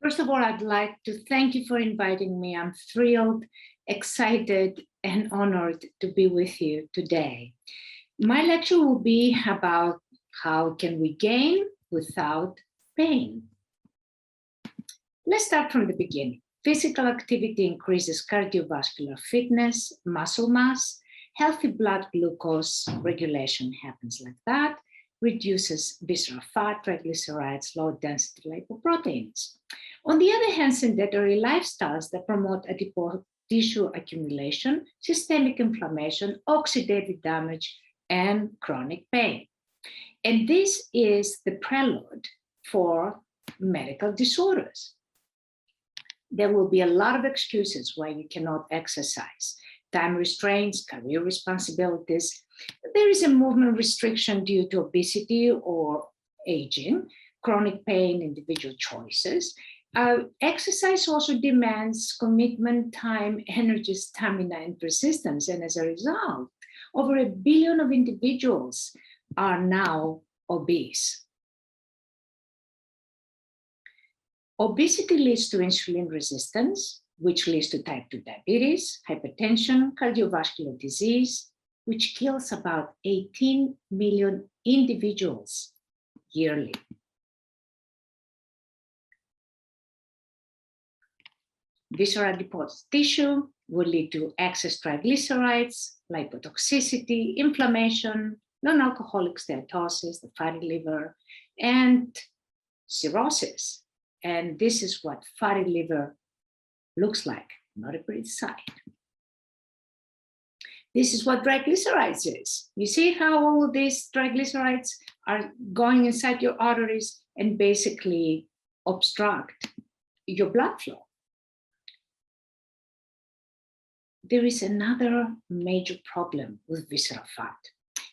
First of all, I'd like to thank you for inviting me. I'm thrilled, excited, and honored to be with you today. My lecture will be about how can we gain without pain. Let's start from the beginning. Physical activity increases cardiovascular fitness, muscle mass, healthy blood glucose regulation happens like that, reduces visceral fat, triglycerides, low-density lipoproteins. On the other hand, sedentary lifestyles that promote adipose tissue accumulation, systemic inflammation, oxidative damage, and chronic pain. And this is the prelude for medical disorders. There will be a lot of excuses why you cannot exercise. Time restraints, career responsibilities. There is a movement restriction due to obesity or aging, chronic pain, individual choices. Exercise also demands commitment, time, energy, stamina, and persistence. And as a result, over 1 billion of individuals are now obese. Obesity leads to insulin resistance, which leads to type 2 diabetes, hypertension, cardiovascular disease, which kills about 18 million individuals yearly. Visceral adipose tissue will lead to excess triglycerides, lipotoxicity, inflammation, non-alcoholic steatosis, the fatty liver, and cirrhosis. And this is what fatty liver looks like, not a pretty sight. This is what triglycerides is. You see how all these triglycerides are going inside your arteries and basically obstruct your blood flow. There is another major problem with visceral fat.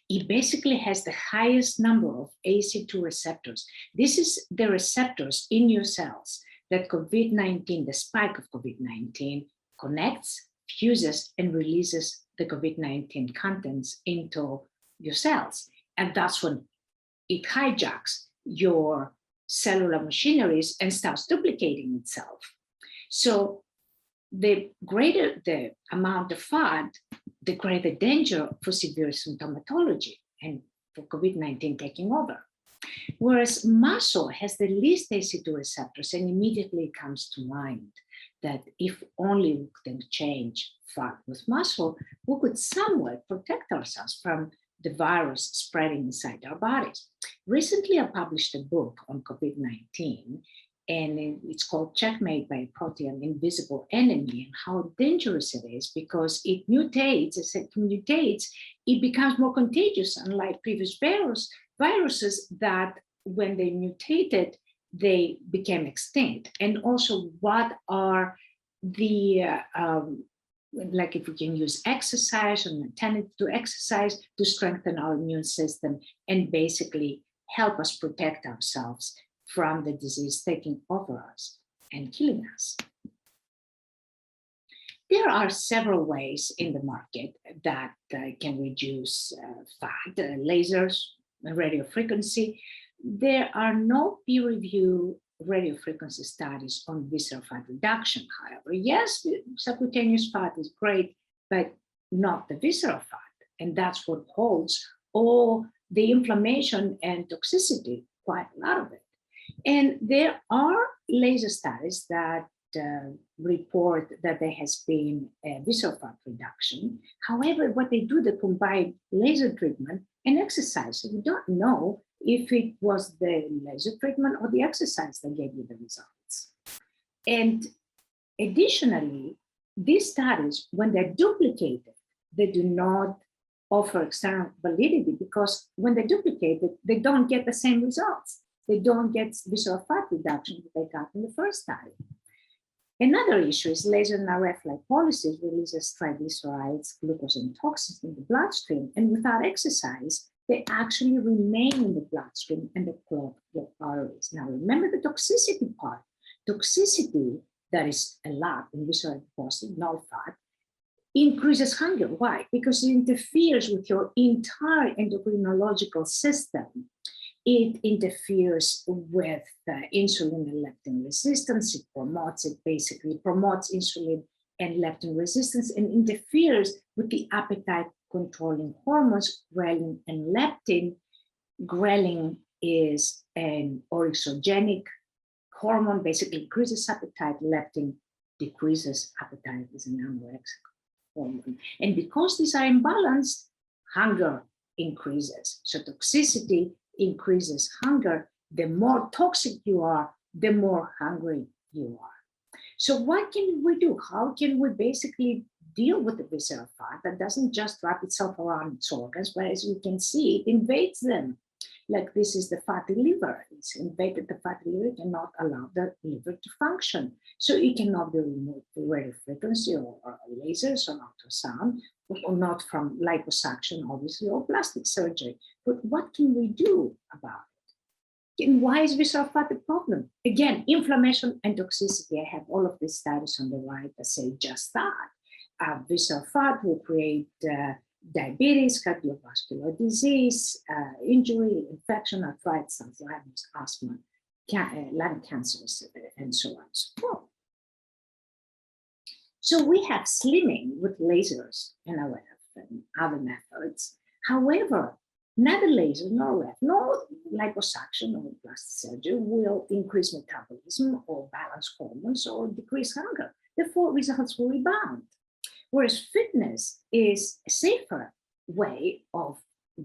It basically has the highest number of ACE2 receptors. This is the receptors in your cells that COVID-19, the spike of COVID-19, connects, fuses, and releases the COVID-19 contents into your cells. And that's when it hijacks your cellular machineries and starts duplicating itself. So the greater the amount of fat, the greater danger for severe symptomatology and for COVID-19 taking over. Whereas muscle has the least ACE2 receptors, and immediately it comes to mind that if only we could change fat with muscle, we could somewhat protect ourselves from the virus spreading inside our bodies. Recently, I published a book on COVID-19, and it's called Checkmate by a Protein Invisible Enemy, and how dangerous it is because it mutates. As it mutates, it becomes more contagious, unlike previous viruses that when they mutated, they became extinct. And also, what are the, like if we can use exercise and alternative to exercise to strengthen our immune system and basically help us protect ourselves from the disease taking over us and killing us. There are several ways in the market that can reduce fat, lasers, radiofrequency. There are no peer-reviewed radiofrequency studies on visceral fat reduction, however. Yes, subcutaneous fat is great, but not the visceral fat. And that's what holds all the inflammation and toxicity, quite a lot of it. And there are laser studies that report that there has been a visceral fat reduction. However, what they do, they combine laser treatment and exercise. So we don't know if it was the laser treatment or the exercise that gave you the results. And additionally, these studies, when they're duplicated, they do not offer external validity because when they're duplicated, they don't get the same results. They don't get visceral fat reduction that they got in the first study. Another issue is laser and RF lipolysis releases triglycerides, glucose, and toxins in the bloodstream. And without exercise, they actually remain in the bloodstream and they clog your arteries. Now, remember the toxicity part. Toxicity, that is a lot in visceral deposit, null fat, increases hunger. Why? Because it interferes with your entire endocrinological system. It interferes with insulin and leptin resistance. It basically promotes insulin and leptin resistance, and interferes with the appetite controlling hormones, ghrelin and leptin. Ghrelin is an orexogenic hormone, basically increases appetite. Leptin decreases appetite, is an anorexic hormone. And because these are imbalanced, hunger increases. So toxicity increases hunger. The more toxic you are, the more hungry you are. So what can we do? How can we basically deal with the visceral fat that doesn't just wrap itself around its organs, but as you can see, it invades them? Like this is the fatty liver. It's invaded the fatty liver, cannot allow the liver to function. So it cannot be removed with radio frequency or lasers or ultrasound, or not from liposuction, obviously, or plastic surgery. But what can we do about it? And why is visceral fat a problem? Again, inflammation and toxicity. I have all of these studies on the right that say just that. Visceral fat will create diabetes, cardiovascular disease, injury, infection, arthritis, Alzheimer's, asthma, lung cancers, and so on and so forth. So we have slimming with lasers and other methods. However, neither laser nor RF, nor liposuction or plastic surgery will increase metabolism or balance hormones or decrease hunger. Therefore, results will rebound. Whereas fitness is a safer way of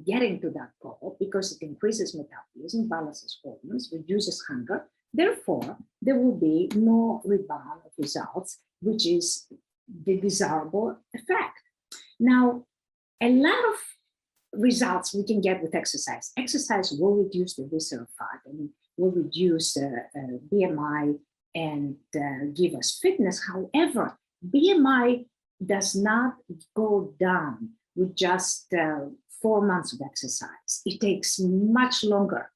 getting to that goal because it increases metabolism, balances hormones, reduces hunger. Therefore, there will be no rebound of results, which is the desirable effect. Now, a lot of results we can get with exercise. Exercise will reduce the visceral fat and will reduce BMI and give us fitness. However, BMI does not go down with just 4 months of exercise. It takes much longer.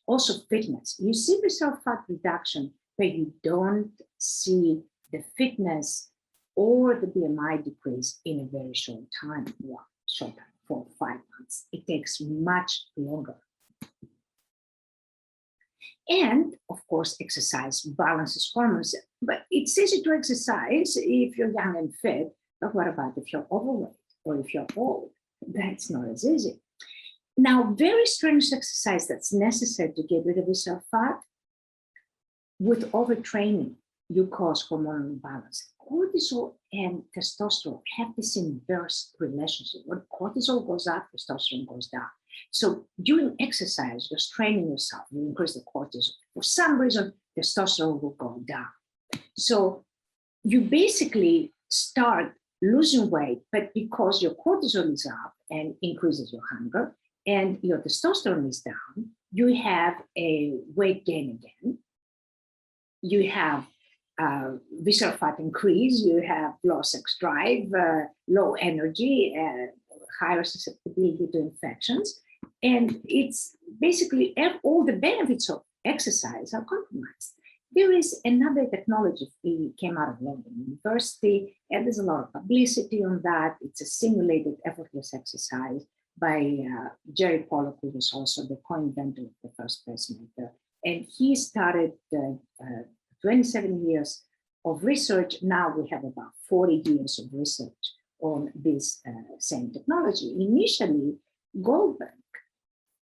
Also fitness. You see visceral fat reduction, but you don't see the fitness or the BMI decrease in a very short time. 4 or 5 months. It takes much longer. And of course, exercise balances hormones, but it's easy to exercise if you're young and fit. But what about if you're overweight or if you're old? That's not as easy. Now, very strenuous exercise that's necessary to get rid of visceral fat, with overtraining, you cause hormonal imbalance. Cortisol and testosterone have this inverse relationship. When cortisol goes up, testosterone goes down. So during exercise, you're straining yourself, you increase the cortisol. For some reason, testosterone will go down. So you basically start losing weight, but because your cortisol is up and increases your hunger, and your testosterone is down, you have a weight gain again. You have visceral fat increase, you have low sex drive, low energy, higher susceptibility to infections. And it's basically all the benefits of exercise are compromised. There is another technology that came out of London University, and there's a lot of publicity on that. It's a simulated effortless exercise by Gerald Pollock, who was also the co-inventor of the first pacemaker. And he started 27 years of research. Now we have about 40 years of research on this same technology. Initially, Gilbert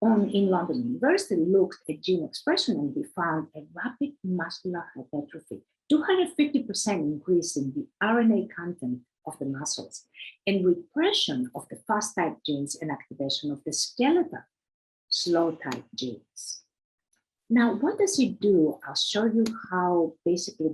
in London University looked at gene expression, and he found a rapid muscular hypertrophy, 250% increase in the RNA content of the muscles, and repression of the fast type genes and activation of the skeletal slow type genes. Now, what does it do? I'll show you how basically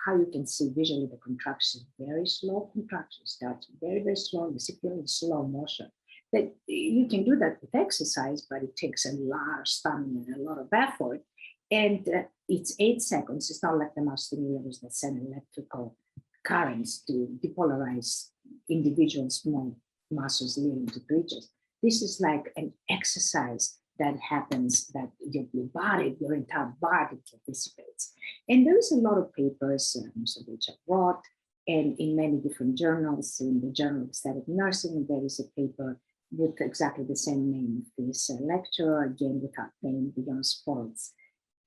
how you can see visually the contraction. Very slow contraction starts very, very slow, basically in slow motion. But you can do that with exercise, but it takes a lot of stamina and a lot of effort. And it's 8 seconds. It's not like the muscle stimulators that send electrical currents to depolarize individual small muscles leading to bridges. This is like an exercise that happens that your body, your entire body participates. And there is a lot of papers, most of which I wrote, and in many different journals. In the Journal of Aesthetic Nursing, there is a paper with exactly the same name of this lecture, again, without paying beyond sports,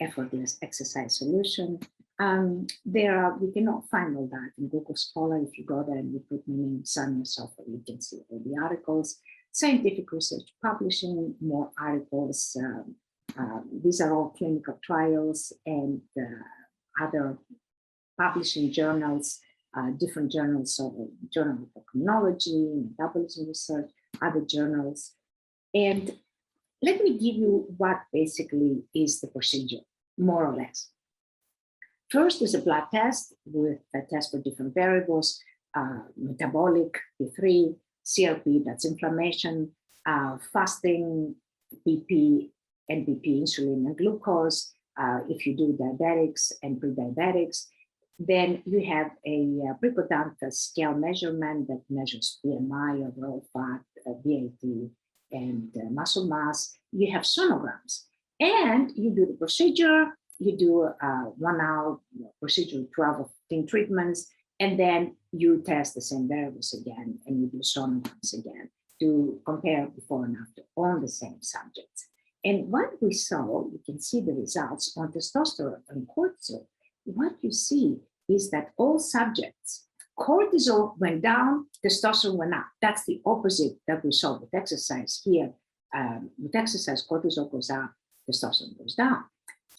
effortless exercise solution. We cannot find all that in Google Scholar. If you go there and you put my name, Xanya Sofra, you can see all the articles, scientific research publishing, more articles. These are all clinical trials and other publishing journals, different journals, so Journal of Endocrinology, Metabolism Research, other journals. And let me give you what basically is the procedure, more or less. First is a blood test with a test for different variables, metabolic, P3, CRP, that's inflammation, fasting, BP, NBP, insulin and glucose. If you do diabetics and pre-diabetics, then you have a pre-codanta scale measurement that measures BMI, overall fat, BAT, and muscle mass. You have sonograms, and you do the procedure. You do a 1 hour procedure, 12 or 15 treatments, and then you test the same variables again, and you do sonograms again to compare before and after on the same subjects. And what we saw, you can see the results on testosterone and cortisol. What you see is that all subjects, cortisol went down, testosterone went up. That's the opposite that we saw with exercise here. With exercise, cortisol goes up, testosterone goes down.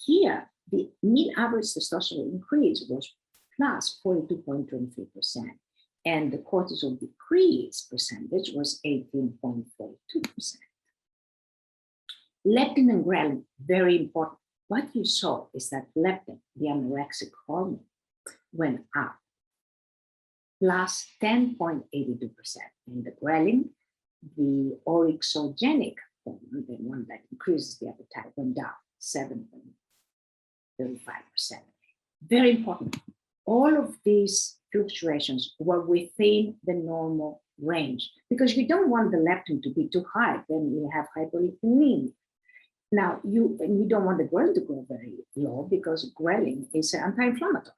Here, the mean average testosterone increase was plus 42.23%, and the cortisol decrease percentage was 18.42%. Leptin and ghrelin, very important. What you saw is that leptin, the anorexic hormone, went up plus 10.82%, and the ghrelin, the orexogenic hormone, the one that increases the appetite, went down 7.35%. Very important. All of these fluctuations were within the normal range, because you don't want the leptin to be too high, then you have hyperlipidemia. Now, you don't want the ghrelin to go very low, because ghrelin is anti-inflammatory.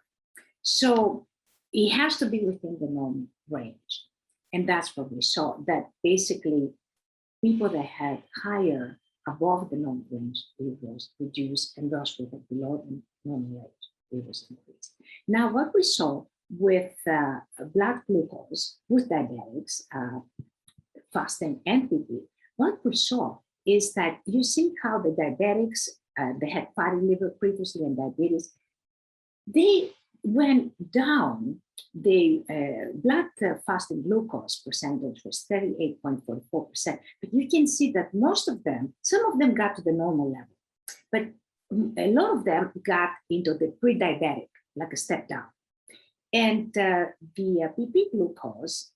So it has to be within the normal range. And that's what we saw, that basically people that had higher above the normal range, it was reduced, and those who had below the normal range, it was increased. Now, what we saw with blood glucose, with diabetics, fasting and PP, what we saw is that you see how the diabetics, they had fatty liver previously and diabetes, they went down. The blood fasting glucose percentage was 38.44%, but you can see that most of them, some of them got to the normal level, but a lot of them got into the pre-diabetic, like a step down. And the PP glucose,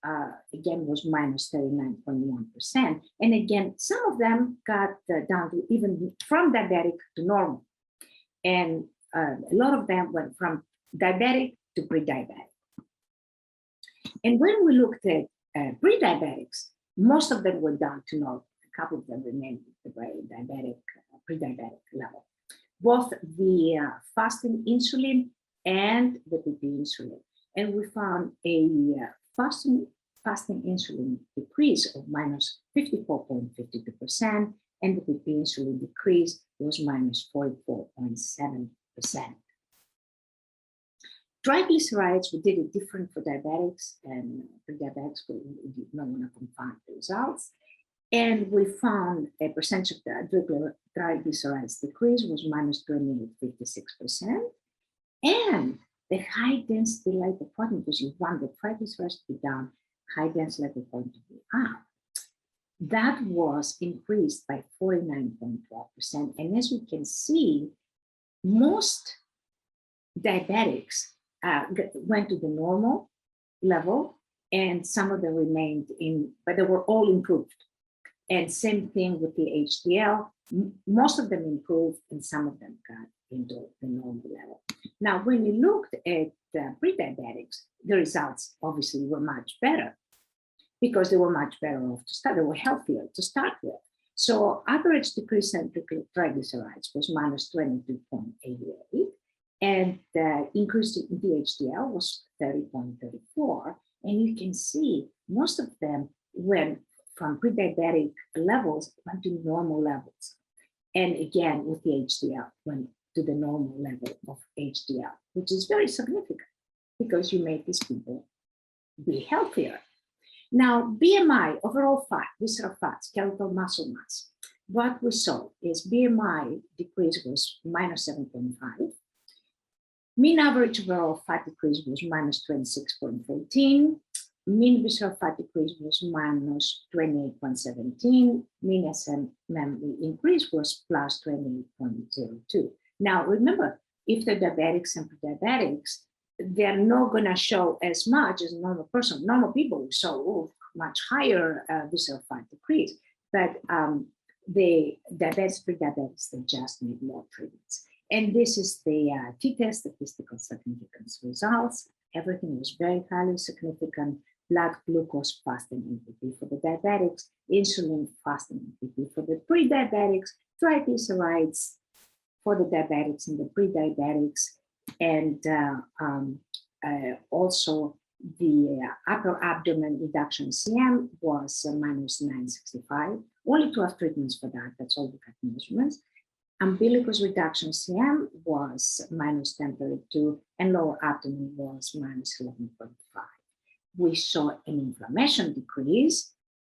again, was minus 39.1%. And again, some of them got down to even from diabetic to normal. And a lot of them went from diabetic to pre-diabetic. And when we looked at pre-diabetics, most of them went down to normal. A couple of them remained at the diabetic, pre-diabetic level. Both the fasting insulin and the PP insulin. And we found a fasting insulin decrease of minus 54.52%, and the PP insulin decrease was minus 44.7%. Triglycerides, we did it different for diabetics and pre-diabetics, but we did not want to confound the results. And we found a percentage of the triglycerides decrease was minus 28.56%. And the high density lipoprotein, because you want the triglycerides to be down, high density lipoprotein to be up, that was increased by 49.12%. And as we can see, most diabetics went to the normal level, and some of them remained in, but they were all improved. And same thing with the HDL, most of them improved, and some of them got into the normal level. Now, when you looked at pre-diabetics, the results obviously were much better, because they were much better off to start, they were healthier to start with. So average decrease in triglycerides was minus 22.88, and the increase in DHDL was 30.34. And you can see most of them went from pre-diabetic levels went to normal levels. And again, with the HDL, went to the normal level of HDL, which is very significant because you make these people be healthier. Now, BMI, overall fat, visceral fat, skeletal muscle mass. What we saw is BMI decrease was minus 7.5. Mean average overall fat decrease was minus 26.14. Mean visceral fat decrease was minus 28.17. Mean SMM increase was plus 28.02. Now, remember, if the diabetics and pre-diabetics, they're not going to show as much as a normal person. Normal people show much higher visceral fat decrease, but the diabetics, pre-diabetics, they just need more treatments. And this is the t-test statistical significance results. Everything was very highly significant. Blood glucose fasting NPP for the diabetics, insulin fasting NPP for the pre-diabetics, triglycerides for the diabetics and the pre-diabetics, and also the upper abdomen reduction CM was minus 965. Only 12 treatments for that. That's all we got measurements. Umbilicus reduction CM was minus 1032, and lower abdomen was minus 11.5. We saw an inflammation decrease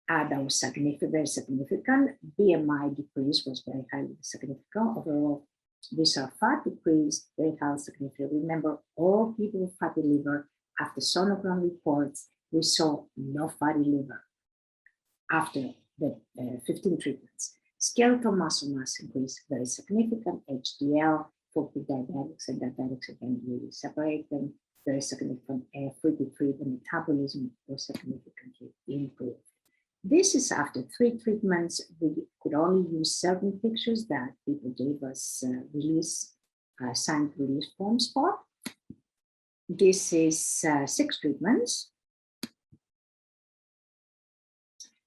that was significant, very significant. BMI decrease was very highly significant. Overall, visceral fat decrease, very highly significant. Remember, all people with fatty liver, after sonogram reports, we saw no fatty liver after the 15 treatments. Skeletal muscle mass increase, very significant. HDL for pre-diabetics and diabetics, again, really separate them. Very significant. F33, the metabolism was significantly improved. This is after 3 treatments. We could only use certain pictures that people gave us signed release forms for. This is 6 treatments.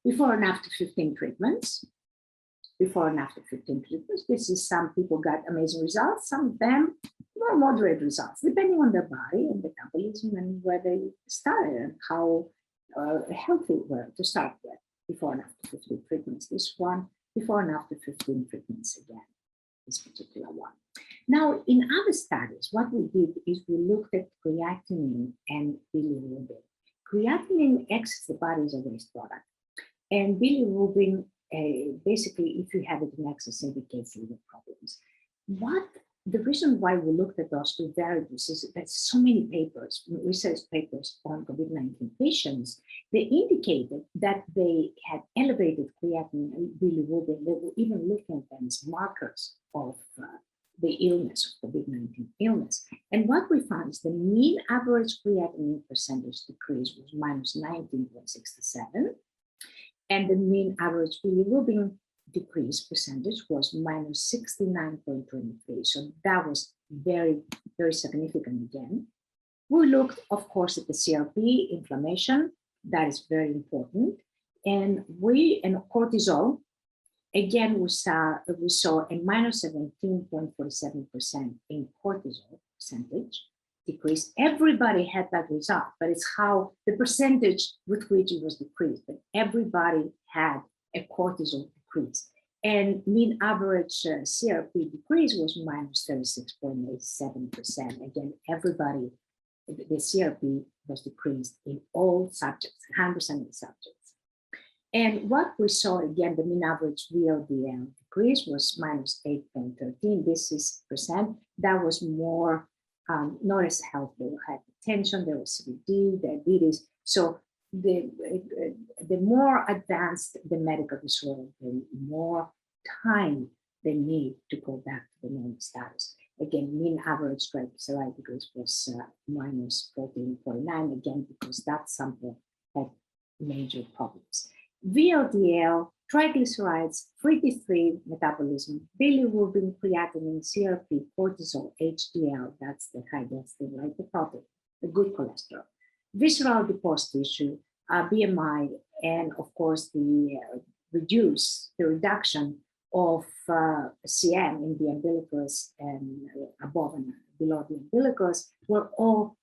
Before and after 15 treatments. Before and after 15 treatments. This is some people got amazing results. Some of them more moderate results, depending on their body and metabolism and where they started and how healthy were to start with. Before and after 15 treatments. This one, before and after 15 treatments again, this particular one. Now, in other studies, what we did is we looked at creatinine and bilirubin. Creatinine exits the body as a waste product. And bilirubin, basically, if you have it in excess, indicates liver problems. The reason why we looked at those 2 variables is that so many papers, research papers on COVID-19 patients, they indicated that they had elevated creatinine and bilirubin. They were even looking at them as markers of the illness, of COVID-19 illness. And what we found is the mean average creatinine percentage decrease was minus 19.67, and the mean average bilirubin decrease percentage was minus 69.23. So that was very, very significant again. We looked, of course, at the CRP, inflammation, that is very important. And cortisol, again, we saw a minus 17.47% in cortisol percentage decrease. Everybody had that result, but it's how the percentage with which it was decreased, but everybody had a cortisol decrease. And mean average CRP decrease was minus 36.87%. Again, everybody, the CRP was decreased in all subjects, 100% of the subjects. And what we saw, again, the mean average VLDL decrease was minus 8.13. This is percent. That was more, not as healthy. There was hypertension, there was CVD, diabetes. So the more advanced the medical disorder, the more time they need to go back to the normal status. Again, mean average triglyceride decrease was minus 14.49, again, because that sample had major problems. VLDL, triglycerides, free T3 metabolism, bilirubin, creatinine, CRP, cortisol, HDL, that's the high density lipoprotein, the good cholesterol, visceral adipose tissue, BMI, and of course the reduction of CM in the umbilicus and above and below the umbilicus were all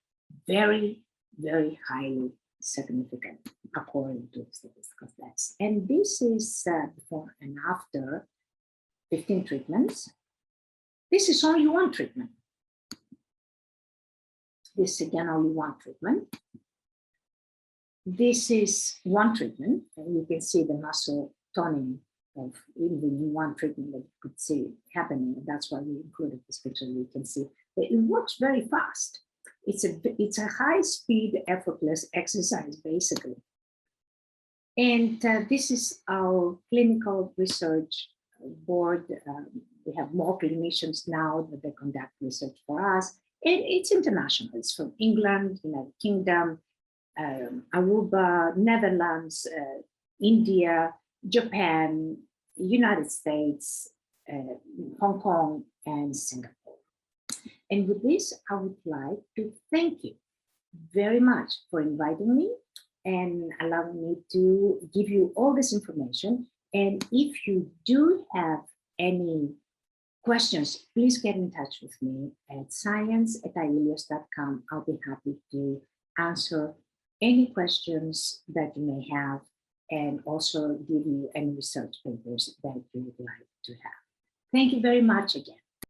very, very highly significant. according to the statistical stats. And this is before and after 15 treatments. This is only one treatment. This is again only one treatment. This is one treatment, and you can see the muscle toning of even one treatment that you could see happening. And that's why we included this picture. You can see that it works very fast. It's a high-speed, effortless exercise, basically. And this is our clinical research board. We have more clinicians now that they conduct research for us. It's international. It's from England, United Kingdom, Aruba, Netherlands, India, Japan, United States, Hong Kong, and Singapore. And with this, I would like to thank you very much for inviting me and allowing me to give you all this information. And if you do have any questions, please get in touch with me at science@iellios.com. I'll be happy to answer any questions that you may have and also give you any research papers that you would like to have. Thank you very much again.